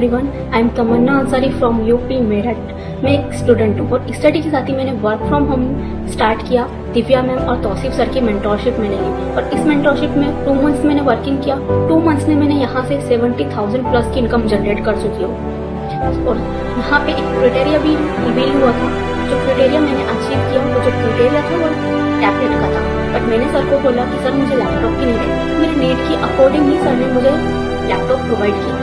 Everyone, I am Tamanna Ansari from UP Meerut. मैं एक student हूँ और स्टडी के साथ ही मैंने वर्क फ्रॉम होम स्टार्ट किया। दिव्या मैम और तौसीफ सर की मेंटोरशिप मैंने ली और इस मेंटोरशिप में 2 मंथ्स मैंने वर्किंग किया। 2 मंथ्स में मैंने यहाँ से 70,000 प्लस की इनकम जनरेट कर चुकी हूँ। और यहाँ पे एक क्राइटेरिया भी रिवील हुआ था। जो क्राइटेरिया मैंने अचीव किया, वो जो क्राइटेरिया था वो टैबलेट का था। बट मैंने सर को बोला कि सर मुझे लैपटॉप की नीड है। मेरे नीड की अकॉर्डिंग ही सर ने मुझे लैपटॉप प्रोवाइड किया।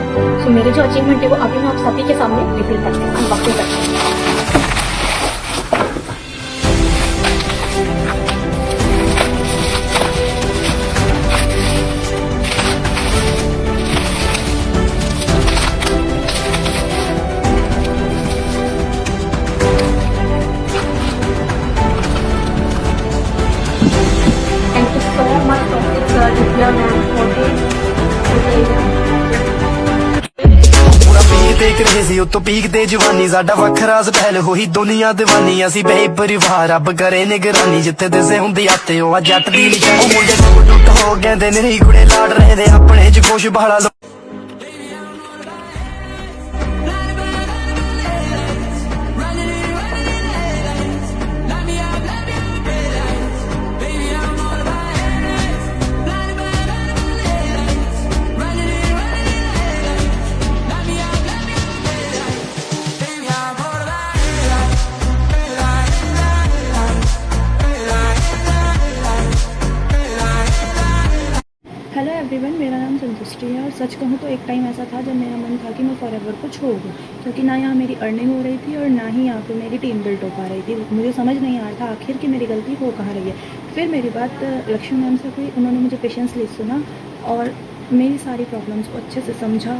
सो मेरी जो अचीवमेंट है वो अभी मैं आप सभी के सामने रिवील करती हूँ, अनबॉक्सिंग करती हूँ। Thank you so much, Dr. Divya ma'am, for this. देख रहे सी उतो पीक दे जवानी साडा वखरा स्टाइल होई दुनिया दीवानी असी बेपरिवार रब करे निगरानी जिथे दिसे हुंदी आते ओ जट दी निशानी ओ मुंडे टुट हो गए दे नहीं कुड़े लाड़ रहे दे अपने च खुश बहाला हेलो एवरीवन, मेरा नाम संतुष्टि है और सच कहूँ तो एक टाइम ऐसा था जब मेरा मन था कि मैं फॉरएवर को छोड़ दूँ, क्योंकि ना यहाँ मेरी अर्निंग हो रही थी और ना ही यहाँ पे मेरी टीम बिल्ड हो पा रही थी। मुझे समझ नहीं आ रहा था आखिर कि मेरी गलती हो कहाँ रही है। फिर मेरी बात लक्ष्मी मैम से हुई, उन्होंने मुझे पेशेंसली सुना और मेरी सारी प्रॉब्लम्स को अच्छे से समझा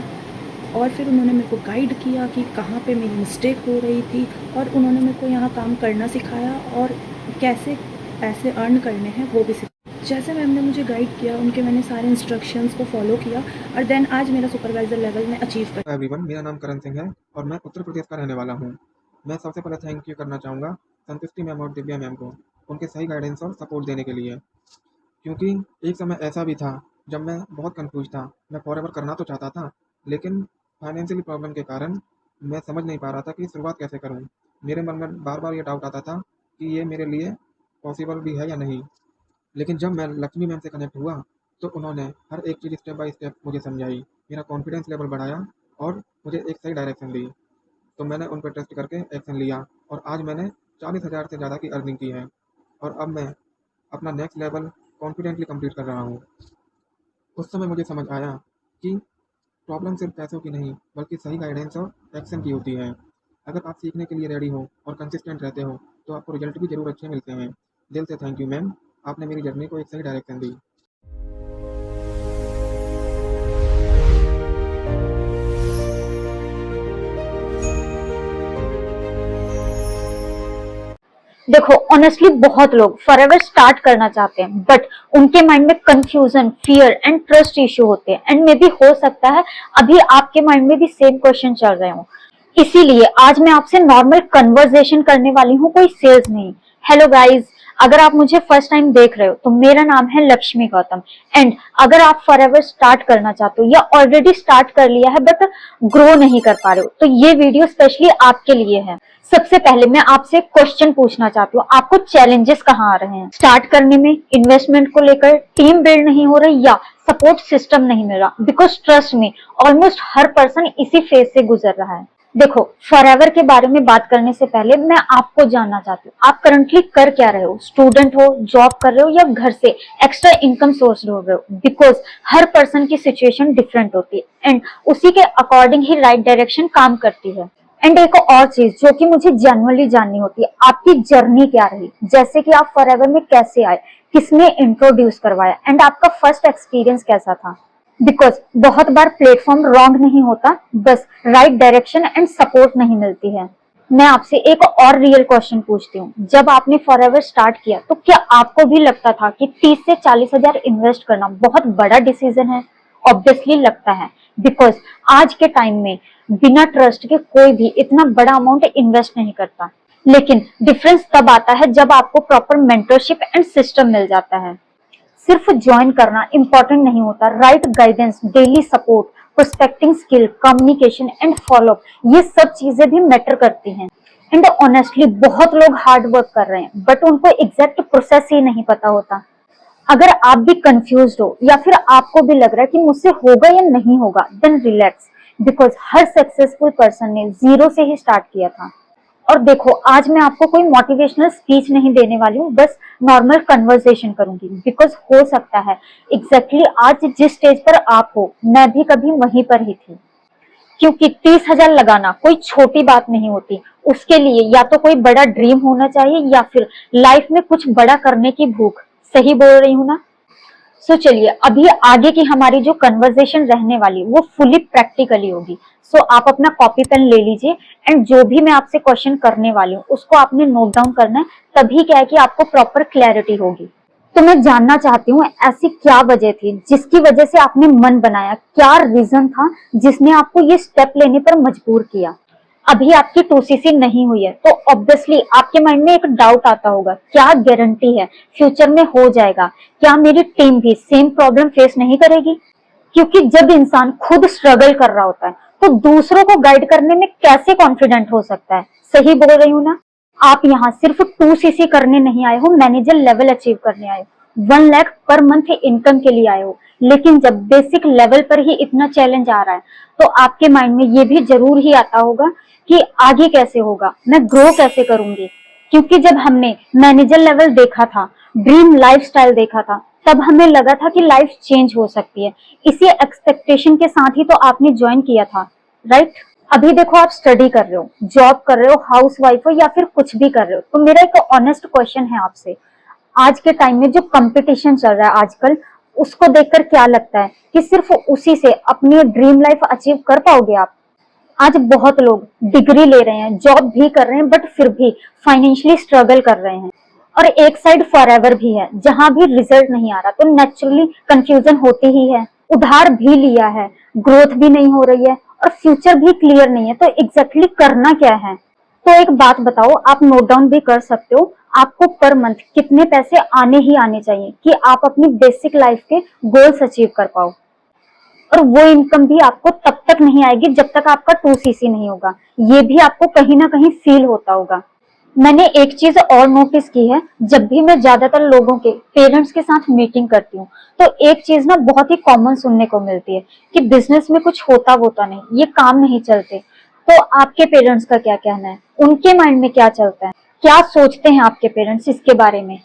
और फिर उन्होंने मेरे को गाइड किया कि कहाँ पे मेरी मिस्टेक हो रही थी और उन्होंने मेरे को यहाँ काम करना सिखाया और कैसे पैसे अर्न करने हैं वो भी सिखाया। जैसे मैम ने मुझे गाइड किया, उनके मैंने सारे इंस्ट्रक्शंस को फॉलो किया और देन आज मेरा सुपरवाइज़र लेवल में अचीव कर। एवरीवन, मेरा नाम करण सिंह है और मैं उत्तर प्रदेश का रहने वाला हूँ। मैं सबसे पहले थैंक यू करना चाहूँगा संतुष्टि मैम और दिव्या मैम को, उनके सही गाइडेंस और सपोर्ट देने के लिए। क्योंकि एक समय ऐसा भी था जब मैं बहुत कंफ्यूज था। मैं फॉरएवर करना तो चाहता था, लेकिन फाइनेंशियली प्रॉब्लम के कारण मैं समझ नहीं पा रहा था कि शुरुआत कैसे करूँ। मेरे मन में बार बार ये डाउट आता था कि ये मेरे लिए पॉसिबल भी है या नहीं। लेकिन जब मैं लक्ष्मी मैम से कनेक्ट हुआ तो उन्होंने हर एक चीज़ स्टेप बाय स्टेप मुझे समझाई, मेरा कॉन्फिडेंस लेवल बढ़ाया और मुझे एक सही डायरेक्शन दी। तो मैंने उन पर ट्रस्ट करके एक्शन लिया और आज मैंने 40,000 से ज़्यादा की अर्निंग की है और अब मैं अपना नेक्स्ट लेवल कॉन्फिडेंटली कंप्लीट कर रहा हूँ। उस समय मुझे समझ आया कि प्रॉब्लम सिर्फ पैसों की नहीं बल्कि सही गाइडेंस और एक्शन की होती है। अगर आप सीखने के लिए रेडी हो और कंसिस्टेंट रहते हो तो आपको रिजल्ट भी ज़रूर अच्छे मिलते हैं। दिल से थैंक यू मैम, आपने मेरी जर्नी को एक सही डायरेक्शन दी। देखो, ऑनेस्टली बहुत लोग फॉरएवर स्टार्ट करना चाहते हैं बट उनके माइंड में confusion, fear and trust issue होते हैं एंड मे बी हो सकता है अभी आपके माइंड में भी सेम क्वेश्चन चल रहे हो। इसीलिए आज मैं आपसे नॉर्मल कन्वर्सेशन करने वाली हूँ, कोई सेल्स नहीं। हेलो गाइज, अगर आप मुझे फर्स्ट टाइम देख रहे हो तो मेरा नाम है लक्ष्मी गौतम एंड अगर आप फॉरएवर स्टार्ट करना चाहते हो या ऑलरेडी स्टार्ट कर लिया है बट ग्रो नहीं कर पा रहे हो तो ये वीडियो स्पेशली आपके लिए है। सबसे पहले मैं आपसे क्वेश्चन पूछना चाहती हूँ, आपको चैलेंजेस कहाँ आ रहे हैं स्टार्ट करने में? इन्वेस्टमेंट को लेकर, टीम बिल्ड नहीं हो रही या सपोर्ट सिस्टम नहीं मिल रहा? बिकॉज ट्रस्ट में ऑलमोस्ट हर पर्सन इसी फेज से गुजर रहा है। देखो, फॉरएवर के बारे में बात करने से पहले मैं आपको जानना चाहती हूँ, आप करंटली कर क्या रहे हो? स्टूडेंट हो, जॉब कर रहे हो या घर से एक्स्ट्रा इनकम सोर्स ढूंढ रहे हो? बिकॉज हर पर्सन की सिचुएशन डिफरेंट होती है एंड उसी के अकॉर्डिंग ही राइट डायरेक्शन काम करती है। एंड एक और चीज जो कि मुझे जेन्युइनली जाननी होती है, आपकी जर्नी क्या रही? जैसे कि आप फॉरएवर में कैसे आए, किसने इंट्रोड्यूस करवाया एंड आपका फर्स्ट एक्सपीरियंस कैसा था? बिकॉज बहुत बार प्लेटफॉर्म रॉन्ग नहीं होता, बस राइट डायरेक्शन एंड सपोर्ट नहीं मिलती है। मैं आपसे एक और रियल क्वेश्चन पूछती हूँ, जब आपने फॉरएवर स्टार्ट किया तो क्या आपको भी लगता था कि 30 से 40,000 इन्वेस्ट करना बहुत बड़ा डिसीजन है? ऑब्वियसली लगता है, बिकॉज आज के टाइम में बिना ट्रस्ट के कोई भी इतना बड़ा अमाउंट इन्वेस्ट नहीं करता। लेकिन डिफरेंस तब आता है जब आपको प्रॉपर मेंटरशिप एंड सिस्टम मिल जाता है। सिर्फ ज्वाइन करना इंपॉर्टेंट नहीं होता, right guidance, daily support, prospecting skill, communication and follow up, ये सब चीजें भी मैटर करती हैं। एंड ऑनेस्टली बहुत लोग हार्ड वर्क कर रहे हैं बट उनको एग्जैक्ट प्रोसेस ही नहीं पता होता। अगर आप भी कंफ्यूज्ड हो या फिर आपको भी लग रहा है कि मुझसे होगा या नहीं होगा, देन रिलैक्स, बिकॉज हर सक्सेसफुल पर्सन ने जीरो से ही स्टार्ट किया था। और देखो, आज मैं आपको कोई मोटिवेशनल स्पीच नहीं देने वाली हूँ, बस नॉर्मल कन्वर्सेशन करूंगी, बिकॉज हो सकता है एग्जैक्टली आज जिस स्टेज पर आप हो मैं भी कभी वहीं पर ही थी। क्योंकि 30,000 लगाना कोई छोटी बात नहीं होती, उसके लिए या तो कोई बड़ा ड्रीम होना चाहिए या फिर लाइफ में कुछ बड़ा करने की भूख। सही बोल रही हूँ ना? सो चलिए, अभी आगे की हमारी जो कन्वर्सेशन रहने वाली वो फुली प्रैक्टिकली होगी। सो आप अपना कॉपी पेन ले लीजिए एंड जो भी मैं आपसे क्वेश्चन करने वाली हूँ उसको आपने नोट डाउन करना है, तभी क्या है कि आपको प्रॉपर क्लैरिटी होगी। तो मैं जानना चाहती हूँ ऐसी क्या वजह थी जिसकी वजह से आपने मन बनाया, क्या रीजन था जिसने आपको ये स्टेप लेने पर मजबूर किया। अभी आपकी 2cc नहीं हुई है तो ऑब्वियसली आपके माइंड में एक डाउट आता होगा, क्या गारंटी है फ्यूचर में हो जाएगा, क्या मेरी टीम भी सेम प्रॉब्लम फेस नहीं करेगी। क्योंकि जब इंसान खुद स्ट्रगल कर रहा होता है तो दूसरों को गाइड करने में कैसे कॉन्फिडेंट हो सकता है। सही बोल रही हूँ ना? आप यहाँ सिर्फ 2cc करने नहीं आए हो, मैनेजर लेवल अचीव करने आए हो, 1 लाख पर मंथ इनकम के लिए आए हो। लेकिन जब बेसिक लेवल पर ही इतना चैलेंज आ रहा है तो आपके माइंड में ये भी जरूर ही आता होगा कि आगे कैसे होगा, मैं ग्रो कैसे करूंगी। क्योंकि जब हमने मैनेजर लेवल देखा था, ड्रीम लाइफस्टाइल देखा था, तब हमें लगा था कि लाइफ चेंज हो सकती है। इसी एक्सपेक्टेशन के साथ ही तो आपने ज्वाइन किया था, राइट? अभी देखो, आप स्टडी कर रहे हो, जॉब कर रहे हो, हाउस वाइफ हो या फिर कुछ भी कर रहे हो, तो मेरा एक ऑनेस्ट क्वेश्चन है आपसे, आज के टाइम में जो कंपटीशन चल रहा है आजकल, उसको देखकर क्या लगता है कि सिर्फ उसी से अपनी ड्रीम लाइफ अचीव कर पाओगे आप? आज बहुत लोग डिग्री ले रहे हैं, जॉब भी कर रहे हैं, बट फिर भी फाइनेंशियली स्ट्रगल कर रहे हैं। और एक साइड फॉरएवर भी है जहां भी रिजल्ट नहीं आ रहा, तो नेचुरली कंफ्यूजन होती ही है। उधार भी लिया है, ग्रोथ भी नहीं हो रही है और फ्यूचर भी क्लियर नहीं है, तो एग्जैक्टली करना क्या है? तो एक बात बताओ, आप नोट डाउन भी कर सकते हो, आपको पर मंथ कितने पैसे आने ही आने चाहिए कि आप अपनी बेसिक लाइफ के गोल्स अचीव कर पाओ। और वो इनकम भी आपको तब तक नहीं आएगी जब तक आपका 2cc नहीं होगा, ये भी आपको कहीं ना कहीं फील होता होगा। मैंने एक चीज और नोटिस की है, जब भी मैं ज्यादातर लोगों के पेरेंट्स के साथ मीटिंग करती हूँ तो एक चीज ना बहुत ही कॉमन सुनने को मिलती है कि बिजनेस में कुछ होता नहीं, ये काम नहीं चलते। तो आपके पेरेंट्स का क्या कहना है, उनके माइंड में क्या चलता है, क्या सोचते हैं आपके पेरेंट्स इसके बारे में?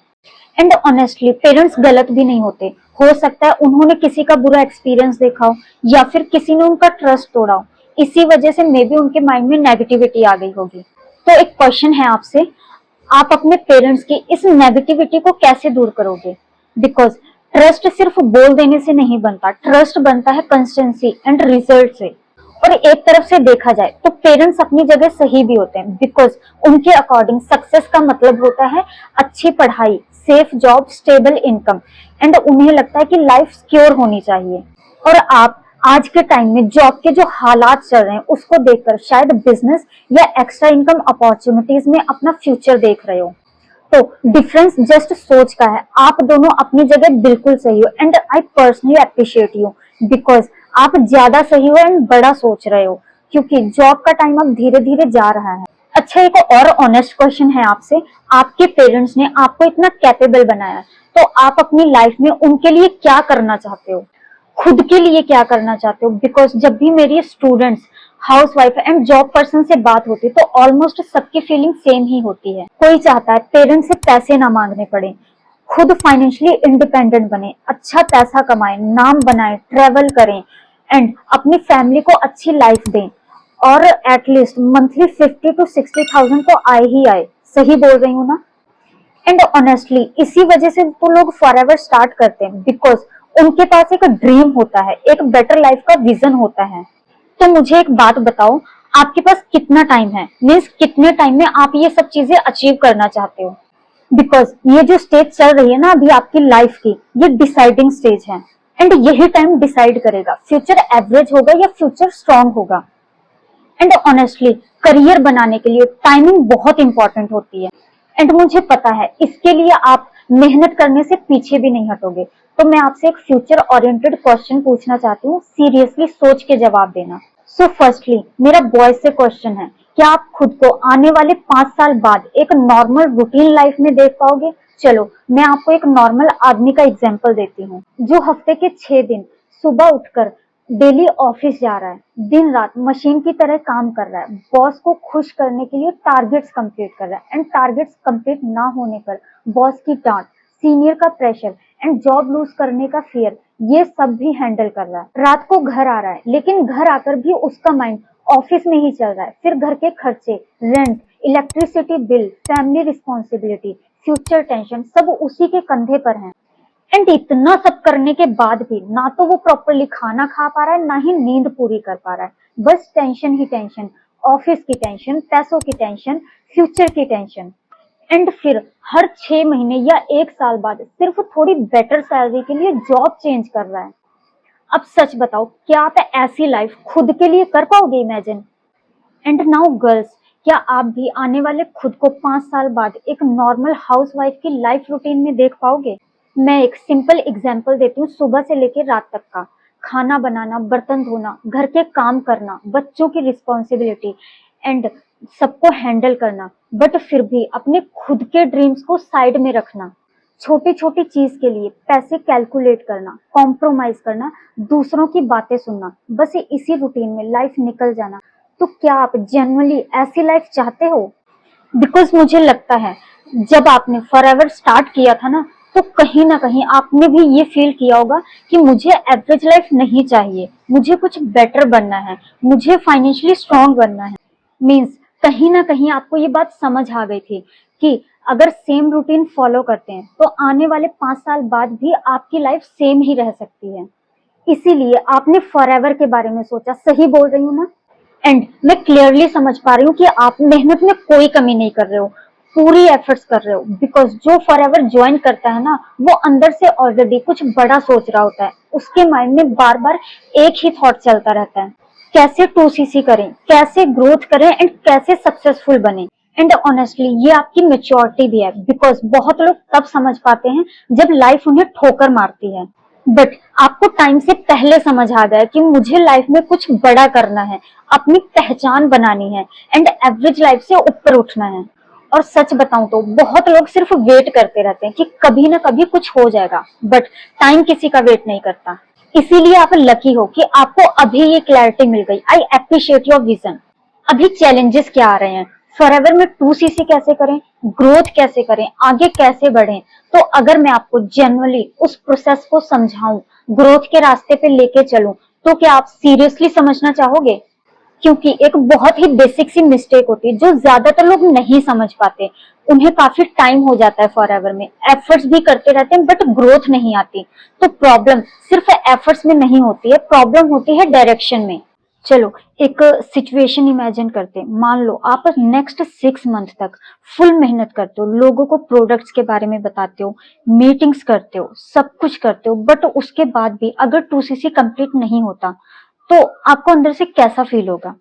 एंड ऑनेस्टली पेरेंट्स गलत भी नहीं होते, हो सकता है उन्होंने किसी का बुरा एक्सपीरियंस देखा हो या फिर किसी ने उनका ट्रस्ट तोड़ा हो, इसी वजह से मे बी उनके माइंड में नेगेटिविटी आ गई होगी। तो एक क्वेश्चन है आपसे, आप अपने पेरेंट्स की इस नेगेटिविटी को कैसे दूर करोगे? बिकॉज ट्रस्ट सिर्फ बोल देने से नहीं बनता, ट्रस्ट बनता है कंसिस्टेंसी एंड रिजल्ट से। और एक तरफ से देखा जाए तो पेरेंट्स अपनी जगह सही भी होते हैं, बिकॉज उनके अकॉर्डिंग सक्सेस का मतलब होता है अच्छी पढ़ाई, safe job, stable income, and उन्हें लगता है कि लाइफ सिक्योर होनी चाहिए। और आप आज के टाइम में जॉब के जो हालात चल रहे हैं उसको देखकर शायद बिजनेस या एक्स्ट्रा इनकम अपॉर्चुनिटीज में अपना फ्यूचर देख रहे हो। तो डिफरेंस जस्ट सोच का है, आप दोनों अपनी जगह बिल्कुल सही हो and I personally appreciate you, because आप ज्यादा सही हो एंड बड़ा सोच रहे हो, क्योंकि जॉब का टाइम अब धीरे धीरे जा रहा है। अच्छा, एक और ऑनेस्ट क्वेश्चन है आपसे, आपके पेरेंट्स ने आपको इतना कैपेबल बनाया, तो आप अपनी लाइफ में उनके लिए क्या करना चाहते हो, खुद के लिए क्या करना चाहते हो? बिकॉज जब भी मेरी students, house wife and job person से बात होती है तो ऑलमोस्ट सबकी फीलिंग सेम ही होती है। कोई चाहता है पेरेंट्स से पैसे ना मांगने पड़े, खुद फाइनेंशियली इंडिपेंडेंट बने, अच्छा पैसा कमाएं, नाम बनाएं, ट्रेवल करें एंड अपनी फैमिली को अच्छी लाइफ दें, और एटलीस्ट मंथली 50 to 60,000 तो आए ही आए। सही बोल रही हूँ ना? एंड ऑनेस्टली इसी वजह से तो लोग फॉरएवर स्टार्ट करते हैं, बिकॉज उनके पास एक ड्रीम होता है, एक बेटर लाइफ का विजन होता है। तो मुझे एक बात बताओ, आपके पास कितना टाइम है, मीन्स कितने टाइम में आप ये सब चीजें अचीव करना चाहते हो? बिकॉज ये जो स्टेज चल रही है ना अभी आपकी लाइफ की, ये डिसाइडिंग स्टेज है एंड यही टाइम डिसाइड करेगा फ्यूचर एवरेज होगा या फ्यूचर स्ट्रांग होगा। एंड ऑनेस्टली करियर बनाने के लिए टाइमिंग बहुत इंपॉर्टेंट होती है, एंड मुझे पता है इसके लिए आप मेहनत करने से पीछे भी नहीं हटोगे। तो मैं आपसे एक फ्यूचर ओरिएंटेड क्वेश्चन पूछना चाहती हूँ, सीरियसली सोच के जवाब देना। सो फर्स्टली मेरा बॉयज से क्वेश्चन है, क्या आप खुद को आने वाले 5 साल बाद एक नॉर्मल रूटीन लाइफ में देख पाओगे? चलो मैं आपको एक नॉर्मल आदमी का एग्जांपल देती हूँ, जो हफ्ते के 6 दिन सुबह उठकर डेली ऑफिस जा रहा है, दिन रात मशीन की तरह काम कर रहा है, बॉस को खुश करने के लिए टारगेट्स कंप्लीट कर रहा है, एंड टारगेट्स कंप्लीट ना होने पर बॉस की डांट, सीनियर का प्रेशर एंड जॉब लूज करने का फियर, ये सब भी हैंडल कर रहा है। रात को घर आ रहा है, लेकिन घर आकर भी उसका माइंड ऑफिस में ही चल रहा है। फिर घर के खर्चे, rent, electricity bill, family responsibility, future tension सब उसी के कंधे पर है। एंड इतना सब करने के बाद भी ना तो वो प्रॉपरली खाना खा पा रहा है, ना ही नींद पूरी कर पा रहा है। बस टेंशन ही टेंशन, ऑफिस की टेंशन, पैसों की टेंशन, फ्यूचर की टेंशन। एंड फिर हर 6 महीने या 1 साल बाद सिर्फ थोड़ी बेटर सैलरी के लिए जॉब चेंज कर रहा है। अब सच बताओ, क्या आप ऐसी लाइफ खुद के लिए कर पाओगे इमेजिन? एंड नाउ गर्ल्स, क्या आप भी आने वाले खुद को 5 साल बाद एक नॉर्मल हाउसवाइफ की लाइफ रूटीन में देख पाओगे? मैं एक सिंपल एग्जांपल देती हूँ, सुबह से लेकर रात तक का। खाना बनाना, बर्तन धोना, घर के काम करना, बच्चों की रिस्पॉन्सिबिलिटी एंड सबको हैंडल करना, बट फिर भी अपने खुद के ड्रीम्स को साइड में रखना। छोटी छोटी चीज के लिए पैसे कैलकुलेट करना, कॉम्प्रोमाइज करना, दूसरों की बातें सुनना, बस इसी रूटीन में लाइफ निकल जाना। तो क्या आप जेन्युइनली ऐसी लाइफ चाहते हो? बिकॉज मुझे लगता है जब आपने फॉरएवर स्टार्ट किया था ना, तो कहीं ना कहीं आपने भी ये फील किया होगा कि मुझे एवरेज लाइफ नहीं चाहिए, मुझे कुछ बेटर बनना है, मुझे फाइनेंशियली स्ट्रांग बनना है। मीन्स कहीं ना कहीं आपको ये बात समझ आ गई थी कि अगर सेम रूटीन फॉलो करते हैं तो आने वाले 5 साल बाद भी आपकी लाइफ सेम ही रह सकती है। इसीलिए आपने फॉरएवर के बारे में सोचा। सही बोल रही हूँ ना? एंड मैं क्लियरली समझ पा रही हूँ कि आप मेहनत में कोई कमी नहीं कर रहे हो, पूरी एफर्ट्स कर रहे हो। बिकॉज जो फॉरएवर ज्वाइन करता है ना, वो अंदर से ऑलरेडी कुछ बड़ा सोच रहा होता है। उसके माइंड में बार बार एक ही थॉट चलता रहता है, कैसे 2cc करें, कैसे ग्रोथ करें एंड कैसे सक्सेसफुल बने। एंड ऑनेस्टली ये आपकी मेच्योरिटी भी है, बिकॉज बहुत लोग तब समझ पाते हैं जब लाइफ उन्हें ठोकर मारती है। बट आपको टाइम से पहले समझ आ गया कि मुझे लाइफ में कुछ बड़ा करना है, अपनी पहचान बनानी है एंड एवरेज लाइफ से ऊपर उठना है। और सच बताऊं तो बहुत लोग सिर्फ वेट करते रहते हैं कि कभी ना कभी कुछ हो जाएगा, बट टाइम किसी का वेट नहीं करता। इसीलिए आप लकी हो कि आपको अभी ये क्लैरिटी मिल गई। I appreciate your vision. अभी चैलेंजेस क्या आ रहे हैं, फॉरएवर में 2cc कैसे करें, ग्रोथ कैसे करें, आगे कैसे बढ़ें। तो अगर मैं आपको जेन्युइनली उस प्रोसेस को समझाऊं, ग्रोथ के रास्ते पे लेके चलूं, तो क्या आप सीरियसली समझना चाहोगे? क्योंकि एक बहुत ही बेसिक सी मिस्टेक होती है जो ज्यादातर लोग नहीं समझ पाते। उन्हें काफी टाइम हो जाता है फॉरएवर में, एफर्ट्स भी करते रहते हैं बट ग्रोथ नहीं आती। तो प्रॉब्लम सिर्फ एफर्ट्स में नहीं होती है, प्रॉब्लम होती है डायरेक्शन में। चलो एक सिचुएशन इमेजिन करते हैं। मान लो आप नेक्स्ट 6 मंथ तक फुल मेहनत करते हो, लोगों को प्रोडक्ट्स के बारे में बताते हो, मीटिंग्स करते हो, सब कुछ करते हो, बट उसके बाद भी अगर 2cc कंप्लीट नहीं होता तो आपको अंदर से कैसा फील होगा?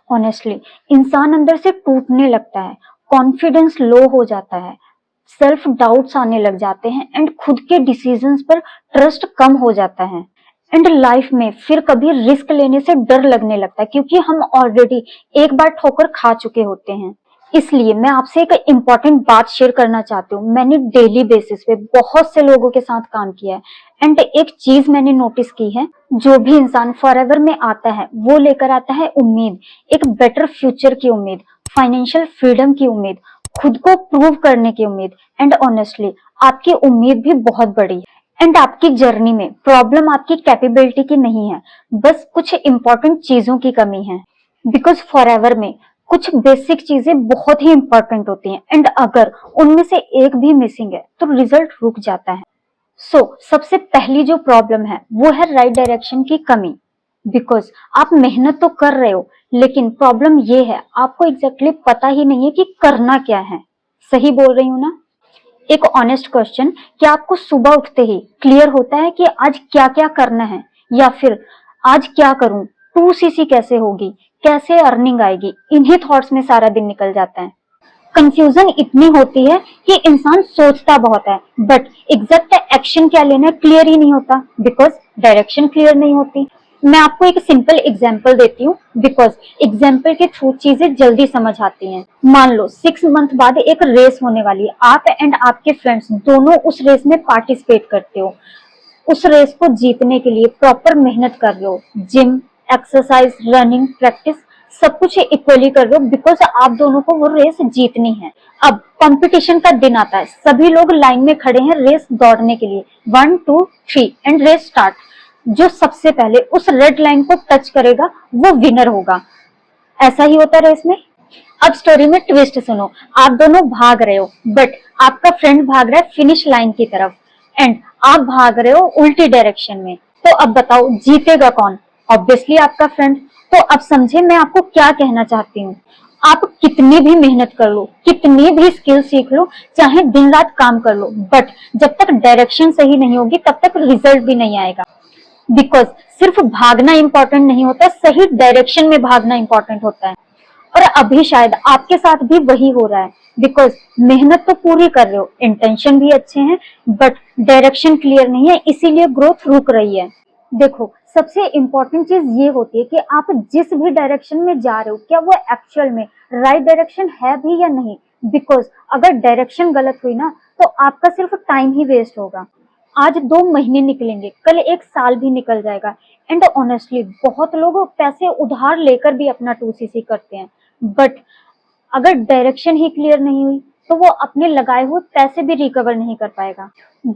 ऑनेस्टली इंसान अंदर से टूटने लगता है, कॉन्फिडेंस लो हो जाता है, सेल्फ डाउट्स आने लग जाते हैं एंड खुद के डिसीजंस पर ट्रस्ट कम हो जाता है। एंड लाइफ में फिर कभी रिस्क लेने से डर लगने लगता है, क्योंकि हम ऑलरेडी एक बार ठोकर खा चुके होते हैं। इसलिए मैं आपसे एक इम्पॉर्टेंट बात शेयर करना चाहती हूँ। मैंने डेली बेसिस पे बहुत से लोगों के साथ काम किया है एंड एक चीज मैंने नोटिस की है, जो भी इंसान फॉरएवर में आता है वो लेकर आता है उम्मीद, एक बेटर फ्यूचर की उम्मीद, फाइनेंशियल फ्रीडम की उम्मीद, खुद को प्रूव करने की उम्मीद। एंड ऑनेस्टली आपकी उम्मीद भी बहुत बड़ी है एंड आपकी जर्नी में प्रॉब्लम आपकी कैपेबिलिटी की नहीं है, बस कुछ इंपॉर्टेंट चीजों की कमी है। बिकॉज फॉरएवर में कुछ बेसिक चीजें बहुत ही इंपॉर्टेंट होती हैं एंड अगर उनमें से एक भी मिसिंग है तो रिजल्ट रुक जाता है। सबसे पहली जो प्रॉब्लम है वो है राइट डायरेक्शन की कमी। बिकॉज आप मेहनत तो कर रहे हो, लेकिन प्रॉब्लम ये है आपको एग्जैक्टली पता ही नहीं है कि करना क्या है। सही बोल रही हूँ ना? एक ऑनेस्ट क्वेश्चन, क्या आपको सुबह उठते ही क्लियर होता है कि आज क्या क्या करना है, या फिर आज क्या करूं, 2cc कैसे होगी, कैसे अर्निंग आएगी, इन्हीं थॉट्स में सारा दिन निकल जाता है। कंफ्यूजन इतनी होती है कि इंसान सोचता बहुत है बट एग्जैक्ट एक्शन क्या लेना है क्लियर ही नहीं होता बिकॉज डायरेक्शन क्लियर नहीं होती। मैं आपको एक सिंपल एग्जांपल देती हूँ बिकॉज एग्जांपल के थ्रू चीजें जल्दी समझ आती हैं। मान लो 6 मंथ बाद एक रेस होने वाली है, आप एंड आपके फ्रेंड्स दोनों उस रेस में पार्टिसिपेट करते हो। उस रेस को जीतने के लिए प्रॉपर मेहनत कर रहे हो, जिम, एक्सरसाइज, रनिंग, प्रैक्टिस सब कुछ इक्वली कर रहे हो बिकॉज आप दोनों को वो रेस जीतनी है। अब कंपटीशन का दिन आता है, सभी लोग लाइन में खड़े हैं रेस दौड़ने के लिए, 1 2 3 एंड रेस स्टार्ट। जो सबसे पहले उस रेड लाइन को टच करेगा वो विनर होगा। ऐसा ही होता है रेस में। अब स्टोरी में ट्विस्ट सुनो, आप दोनों भाग रहे हो बट आपका फ्रेंड भाग रहा है फिनिश लाइन की तरफ एंड आप भाग रहे हो उल्टी डायरेक्शन में। तो अब बताओ जीतेगा कौन? ऑब्वियसली आपका फ्रेंड। तो अब समझे मैं आपको क्या कहना चाहती हूँ। आप कितनी भी मेहनत कर लो, कितनी भी स्किल सीख लो, चाहे दिन रात काम कर लो, बट जब तक डायरेक्शन सही नहीं होगी तब तक रिजल्ट भी नहीं आएगा। बिकॉज सिर्फ भागना इंपॉर्टेंट नहीं होता, सही डायरेक्शन में भागना इंपॉर्टेंट होता है। और अभी शायद आपके साथ भी वही हो रहा है बिकॉज मेहनत तो पूरी कर रहे हो, इंटेंशन भी अच्छे हैं बट डायरेक्शन क्लियर नहीं है, इसीलिए ग्रोथ रुक रही है। देखो सबसे इम्पोर्टेंट चीज ये होती है कि आप जिस भी डायरेक्शन में जा रहे हो क्या वो एक्चुअल में राइट डायरेक्शन है भी या नहीं। बिकॉज अगर डायरेक्शन गलत हुई ना तो आपका सिर्फ टाइम ही वेस्ट होगा। आज 2 महीने निकलेंगे, कल 1 साल भी निकल जाएगा। एंड ऑनेस्टली बहुत लोग पैसे उधार लेकर भी अपना 2cc करते हैं बट अगर डायरेक्शन ही क्लियर नहीं हुई तो वो अपने लगाए हुए पैसे भी रिकवर नहीं कर पाएगा।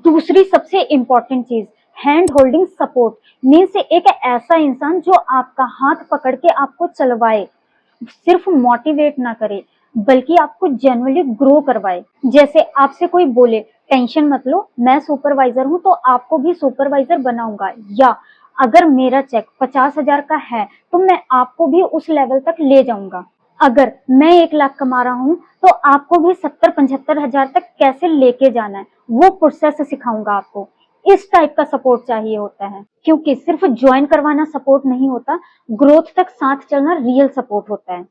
दूसरी सबसे इम्पोर्टेंट चीज हैंड होल्डिंग सपोर्ट मीन्स एक ऐसा इंसान जो आपका हाथ पकड़ के आपको चलवाए, सिर्फ मोटिवेट ना करे बल्कि आपको जेन्युइनली ग्रो करवाए। जैसे आपसे कोई बोले टेंशन मत लो, मैं सुपरवाइजर हूँ तो आपको भी सुपरवाइजर बनाऊंगा, या अगर मेरा चेक 50,000 का है तो मैं आपको भी उस लेवल तक ले जाऊंगा। अगर मैं 1 लाख कमा रहा हूँ तो आपको भी 70-75 हजार तक कैसे लेके जाना है वो प्रोसेस सिखाऊंगा आपको। इस टाइप का सपोर्ट चाहिए होता है क्योंकि सिर्फ ज्वाइन करवाना सपोर्ट नहीं होता, ग्रोथ तक साथ चलना रियल सपोर्ट होता है।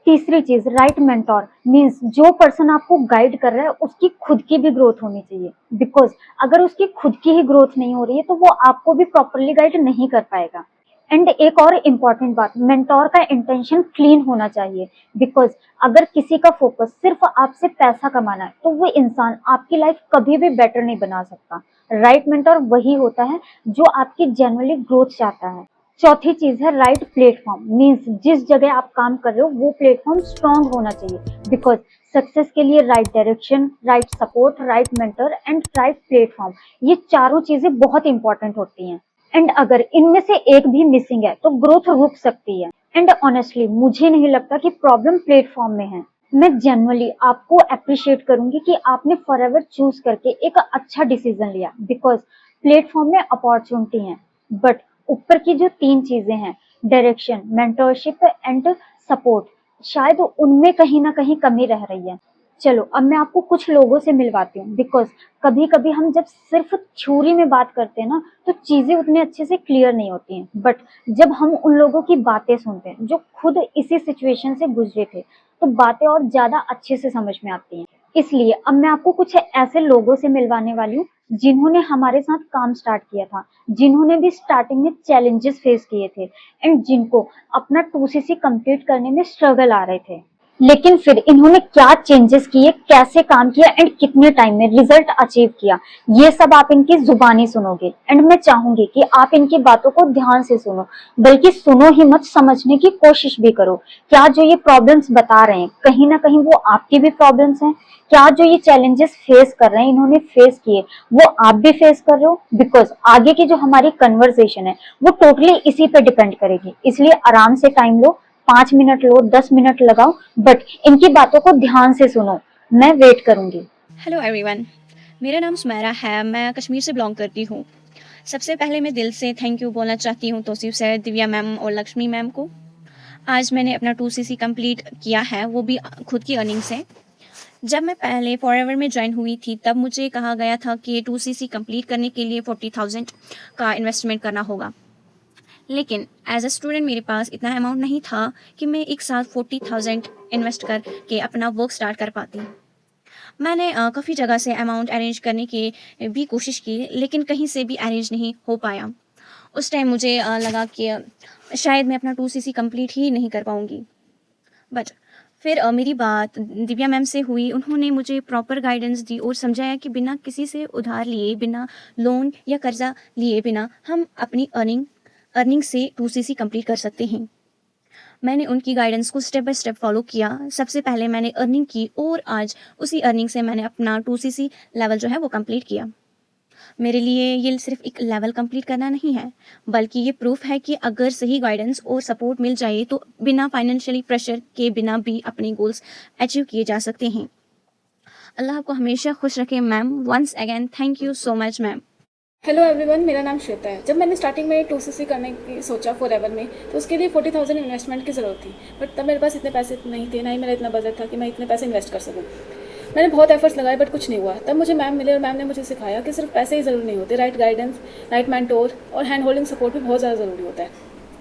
तीसरी चीज राइट मेंटोर मींस जो पर्सन आपको गाइड कर रहा है उसकी खुद की भी ग्रोथ होनी चाहिए बिकॉज अगर उसकी खुद की ही ग्रोथ नहीं हो रही है तो वो आपको भी प्रॉपरली गाइड नहीं कर पाएगा। एंड एक और इम्पॉर्टेंट बात, मेंटोर का इंटेंशन क्लीन होना चाहिए बिकॉज अगर किसी का फोकस सिर्फ आपसे पैसा कमाना है तो वो इंसान आपकी लाइफ कभी भी बेटर नहीं बना सकता। राइट मेंटोर वही होता है जो आपकी जेन्युइनली ग्रोथ चाहता है। चौथी चीज है राइट प्लेटफॉर्म मींस जिस जगह आप काम कर रहे हो वो प्लेटफॉर्म स्ट्रांग होना चाहिए बिकॉज सक्सेस के लिए right direction, right support, right mentor and right platform, ये चारों चीजें बहुत इंपॉर्टेंट होती हैं। एंड अगर इनमें से एक भी मिसिंग है तो ग्रोथ रुक सकती है। एंड ऑनेस्टली मुझे नहीं लगता कि प्रॉब्लम प्लेटफॉर्म में है। मैं जेन्युइनली आपको अप्रिशिएट करूंगी कि आपने फॉरएवर चूज करके एक अच्छा डिसीजन लिया बिकॉज प्लेटफॉर्म में अपॉर्चुनिटी है बट ऊपर की जो 3 चीजें हैं डायरेक्शन, मेंटरशिप एंड सपोर्ट, शायद उनमें कहीं ना कहीं कमी रह रही है। चलो अब मैं आपको कुछ लोगों से मिलवाती हूँ बिकॉज कभी कभी हम जब सिर्फ थ्योरी में बात करते हैं ना तो चीजें उतने अच्छे से क्लियर नहीं होती हैं बट जब हम उन लोगों की बातें सुनते हैं जो खुद इसी सिचुएशन से गुजरे थे तो बातें और ज्यादा अच्छे से समझ में आती हैं। इसलिए अब मैं आपको कुछ ऐसे लोगों से मिलवाने वाली हूँ जिन्होंने हमारे साथ काम स्टार्ट किया था, जिन्होंने भी स्टार्टिंग में चैलेंजेस फेस किए थे एंड जिनको अपना 2cc कंप्लीट करने में स्ट्रगल आ रहे थे, लेकिन फिर इन्होंने क्या चेंजेस किए, कैसे काम किया एंड कितने टाइम में रिजल्ट अचीव किया, ये सब आप इनकी जुबानी सुनोगे। एंड मैं चाहूंगी कि आप इनकी बातों को ध्यान से सुनो, बल्कि सुनो ही मत, समझने की कोशिश भी करो। क्या जो ये प्रॉब्लम्स बता रहे हैं कहीं ना कहीं वो आपकी भी प्रॉब्लम्स हैं? क्या जो ये चैलेंजेस फेस कर रहे हैं, इन्होंने फेस किए, वो आप भी फेस कर रहे हो? बिकॉज आगे की जो हमारी कन्वर्सेशन है वो टोटली इसी पे डिपेंड करेगी, इसलिए आराम से टाइम लो, 5 मिनट लो, 10 मिनट लगाओ, बट इनकी बातों को ध्यान से सुनो। मैं वेट करूंगी। हेलो एवरीवन, मेरा नाम सुमेरा है, मैं कश्मीर से बिलोंग करती हूँ। सबसे पहले मैं दिल से थैंक यू बोलना चाहती हूँ तौसीफ सर, दिव्या मैम और लक्ष्मी मैम को। आज मैंने अपना 2cc कंप्लीट किया है, वो भी खुद की अर्निंग से। जब मैं पहले फॉरएवर में ज्वाइन हुई थी तब मुझे कहा गया था कि 2cc कंप्लीट करने के लिए 40,000 का इन्वेस्टमेंट करना होगा, लेकिन एज अ स्टूडेंट मेरे पास इतना अमाउंट नहीं था कि मैं एक साथ 40,000 इन्वेस्ट करके अपना वर्क स्टार्ट कर पाती। मैंने काफ़ी जगह से अमाउंट अरेंज करने की भी कोशिश की, लेकिन कहीं से भी अरेंज नहीं हो पाया। उस टाइम मुझे लगा कि शायद मैं अपना 2cc कंप्लीट ही नहीं कर पाऊँगी। बट फिर मेरी बात दिव्या मैम से हुई। उन्होंने मुझे प्रॉपर गाइडेंस दी और समझाया कि बिना किसी से उधार लिए, बिना लोन या कर्जा लिए बिना हम अपनी अर्निंग से 2cc कंप्लीट कर सकते हैं। मैंने उनकी गाइडेंस को स्टेप बाय स्टेप फॉलो किया। सबसे पहले मैंने अर्निंग की और आज उसी अर्निंग से मैंने अपना 2cc लेवल जो है वो कंप्लीट किया। मेरे लिए ये सिर्फ एक लेवल कंप्लीट करना नहीं है, बल्कि ये प्रूफ है कि अगर सही गाइडेंस और सपोर्ट मिल जाए तो बिना फाइनेंशियली प्रेशर के बिना भी अपने गोल्स अचीव किए जा सकते हैं। अल्लाह आपको हमेशा खुश रखे ma'am. Once again thank you so much ma'am. Hello everyone, मेरा नाम श्वेता है। जब मैंने स्टार्टिंग में 2cc करने की सोचा फॉरएवर में, तो उसके लिए 40,000 इन्वेस्टमेंट की ज़रूरत थी। बट तब मेरे पास इतने पैसे नहीं थे, ना ही मेरा इतना बजट था कि मैं इतने पैसे इन्वेस्ट कर सकूं। मैंने बहुत एफर्ट्स लगाए बट कुछ नहीं हुआ। तब मुझे मैम मिले और मैम ने मुझे सिखाया कि सिर्फ पैसे ही ज़रूरी नहीं होते, राइट गाइडेंस, राइट मेंटोर और हैंड होल्डिंग सपोर्ट भी बहुत ज़्यादा ज़रूरी होता है।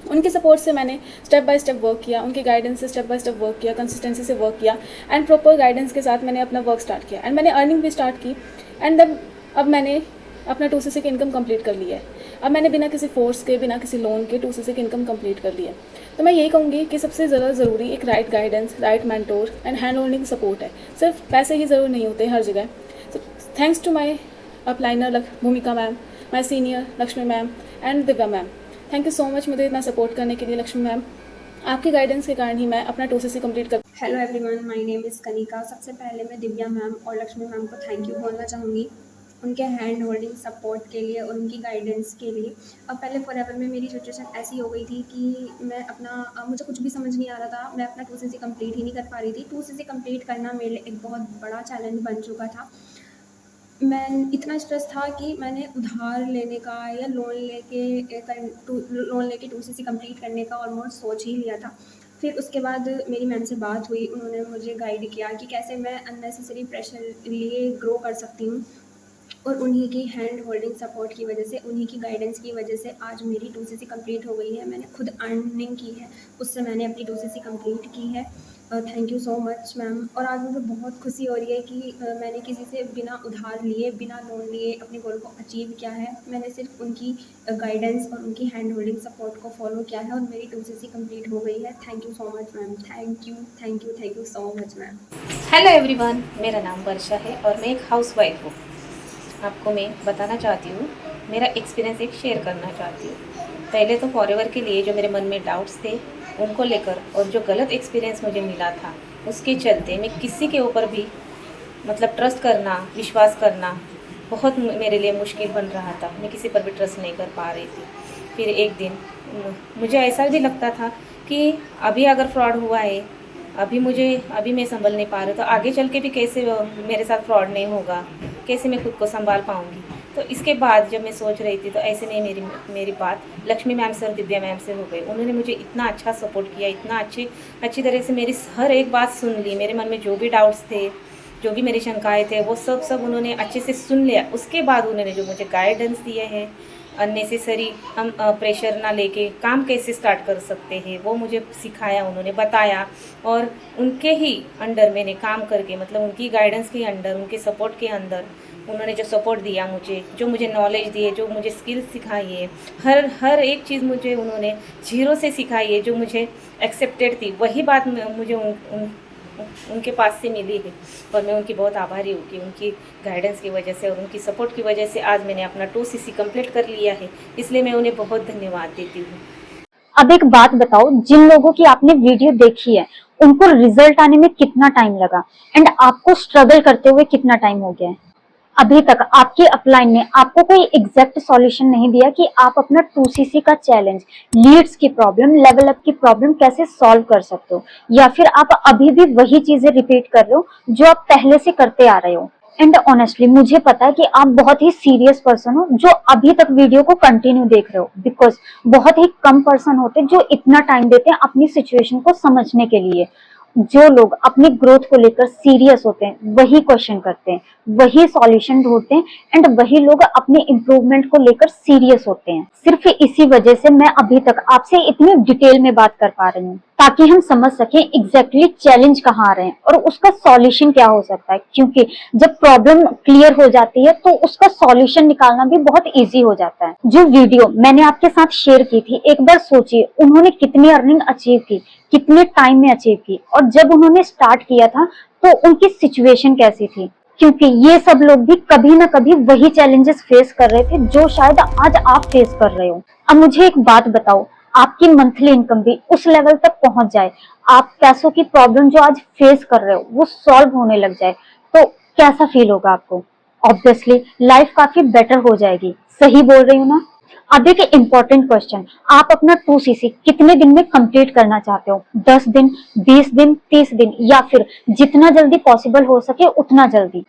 उनके सपोर्ट से मैंने स्टेप बाय स्टेप वर्क किया, उनके गाइडेंस से स्टेप बाय स्टेप वर्क किया, कंसिस्टेंसी से वर्क किया एंड प्रॉपर गाइडेंस के साथ मैंने अपना वर्क स्टार्ट किया एंड मैंने अर्निंग भी स्टार्ट की एंड अब मैंने अपना 2cc की इनकम कंप्लीट कर ली है। अब मैंने बिना किसी फोर्स के, बिना किसी लोन के 2cc की इनकम कंप्लीट कर ली है। तो मैं यही कहूँगी कि सबसे ज़्यादा ज़रूरी एक right guidance, right mentor and hand holding support है। सिर्फ पैसे ही ज़रूर नहीं होते हर जगह। So thanks to my upliner भूमिका ma'am, my senior Lakshmi ma'am and Divya ma'am. Thank you so much मुझे इतना सपोर्ट करने के लिए लक्ष्मी मैम। आपके गाइडेंस के कारण ही मैं अपना 2cc कंप्लीट कर। Hello everyone, my name is Kanika. सबसे पहले मैं दिव्या मैम और लक्ष्मी मैम को थैंक यू बोलना चाहूँगी उनके हैंड होल्डिंग सपोर्ट के लिए और उनकी गाइडेंस के लिए। अब पहले फॉरएवर में मेरी सिचुएशन ऐसी हो गई थी कि मैं मुझे कुछ भी समझ नहीं आ रहा था, मैं अपना 2cc कंप्लीट ही नहीं कर पा रही थी। 2cc कंप्लीट करना मेरे लिए एक बहुत बड़ा चैलेंज बन चुका था। मैं इतना स्ट्रेस था कि मैंने उधार लेने का या लोन लेके 2cc कंप्लीट करने का ऑलमोस्ट सोच ही लिया था। फिर उसके बाद मेरी मैम से बात हुई, उन्होंने मुझे गाइड किया कि कैसे मैं अननेसेसरी प्रेशर लिए ग्रो कर सकती हूँ और उन्हीं की हैंड होल्डिंग सपोर्ट की वजह से, उन्हीं की गाइडेंस की वजह से आज मेरी 2cc कंप्लीट हो गई है। मैंने खुद अर्निंग की है, उससे मैंने अपनी 2cc कंप्लीट की है। Thank you so much ma'am. और आज मुझे बहुत खुशी हो रही है कि मैंने किसी से बिना उधार लिए, बिना लोन लिए अपने गोल को अचीव किया है। मैंने सिर्फ उनकी गाइडेंस और उनकी हैंड होल्डिंग सपोर्ट को फॉलो किया है और मेरी 2cc कंप्लीट हो गई है। Thank you so much ma'am. Thank you so much ma'am. Hello everyone, मेरा नाम वर्षा है और मैं एक हाउसवाइफ हूँ। आपको मैं बताना चाहती हूँ, मेरा एक्सपीरियंस एक शेयर करना चाहती हूँ। पहले तो फॉरएवर के लिए जो मेरे मन में डाउट्स थे उनको लेकर और जो गलत एक्सपीरियंस मुझे मिला था उसके चलते मैं किसी के ऊपर भी मतलब ट्रस्ट करना, विश्वास करना बहुत मेरे लिए मुश्किल बन रहा था। मैं किसी पर भी ट्रस्ट नहीं कर पा रही थी। फिर एक दिन मुझे ऐसा भी लगता था कि अभी अगर फ्रॉड हुआ है, अभी मैं संभल नहीं पा रही, तो आगे चल के भी कैसे मेरे साथ फ्रॉड नहीं होगा, कैसे मैं खुद को संभाल पाऊँगी। तो इसके बाद जब मैं सोच रही थी तो ऐसे नहीं मेरी बात लक्ष्मी मैम से और दिव्या मैम से हो गई। उन्होंने मुझे इतना अच्छा सपोर्ट किया, इतना अच्छी तरह से मेरी हर एक बात सुन ली। मेरे मन में जो भी डाउट्स थे, जो भी मेरी शंकाएं थे, वो सब उन्होंने अच्छे से सुन लिया। उसके बाद उन्होंने जो मुझे गाइडेंस दिए हैं, अननेसेसरी हम प्रेशर ना लेके काम कैसे स्टार्ट कर सकते हैं, वो मुझे सिखाया, उन्होंने बताया। और उनके ही अंडर मैंने काम करके, मतलब उनकी गाइडेंस के अंडर, उनके सपोर्ट के अंदर उन्होंने जो सपोर्ट दिया मुझे, जो मुझे नॉलेज दिए, जो मुझे स्किल्स सिखाई है, हर एक चीज़ मुझे उन्होंने जीरो से सिखाई है, जो मुझे एक्सेप्टेड थी, वही बात मुझे उनके पास से मिली है। और मैं उनकी बहुत आभारी हूँ कि उनकी गाइडेंस की वजह से और उनकी सपोर्ट की वजह से आज मैंने अपना 2cc कंप्लीट कर लिया है। इसलिए मैं उन्हें बहुत धन्यवाद देती हूँ। अब एक बात बताओ, जिन लोगों की आपने वीडियो देखी है उनको रिजल्ट आने में कितना टाइम लगा एंड आपको स्ट्रगल करते हुए कितना टाइम हो गया है? अभी तक आपके अपलाइन ने आपको कोई एग्जैक्ट सॉल्यूशन नहीं दिया कि आप अपना 2cc का चैलेंज, लीड्स की प्रॉब्लम, लेवल अप की प्रॉब्लम कैसे सॉल्व कर सकते हो, या फिर आप अभी भी वही चीजें रिपीट कर रहे हो जो आप पहले से करते आ रहे हो। एंड ऑनेस्टली मुझे पता है कि आप बहुत ही सीरियस पर्सन हो जो अभी तक वीडियो को कंटिन्यू देख रहे हो, बिकॉज बहुत ही कम पर्सन होते जो इतना टाइम देते हैं अपनी सिचुएशन को समझने के लिए। जो लोग अपनी ग्रोथ को लेकर सीरियस होते हैं वही क्वेश्चन करते हैं, वही सॉल्यूशन ढूंढते हैं एंड वही लोग अपने इम्प्रूवमेंट को लेकर सीरियस होते हैं। सिर्फ इसी वजह से मैं अभी तक आपसे इतनी डिटेल में बात कर पा रही हूँ, ताकि हम समझ सकें एग्जैक्टली चैलेंज कहाँ आ रहे हैं और उसका सॉल्यूशन क्या हो सकता है। क्योंकि जब प्रॉब्लम क्लियर हो जाती है तो उसका सॉल्यूशन निकालना भी बहुत इजी हो जाता है। जो वीडियो मैंने आपके साथ शेयर की थी, एक बार सोचिए उन्होंने कितनी अर्निंग अचीव की, कितने टाइम में अचीव की, और जब उन्होंने स्टार्ट किया था तो उनकी सिचुएशन कैसी थी। क्योंकि ये सब लोग भी कभी ना कभी वही चैलेंजेस फेस कर रहे थे जो शायद आज आप फेस कर रहे हो। अब मुझे एक बात बताओ, आपकी मंथली इनकम भी उस लेवल तक पहुंच जाए, आप पैसों की प्रॉब्लम जो आज फेस कर रहे हो वो सॉल्व होने लग जाए, तो कैसा फील होगा आपको? ऑब्वियसली लाइफ काफी बेटर हो जाएगी। सही बोल रही हूँ ना? अब एक इम्पोर्टेंट क्वेश्चन, आप अपना 2cc कितने दिन में कंप्लीट करना चाहते हो? 10 दिन, 20 दिन, 30 दिन, या फिर जितना जल्दी पॉसिबल हो सके उतना जल्दी?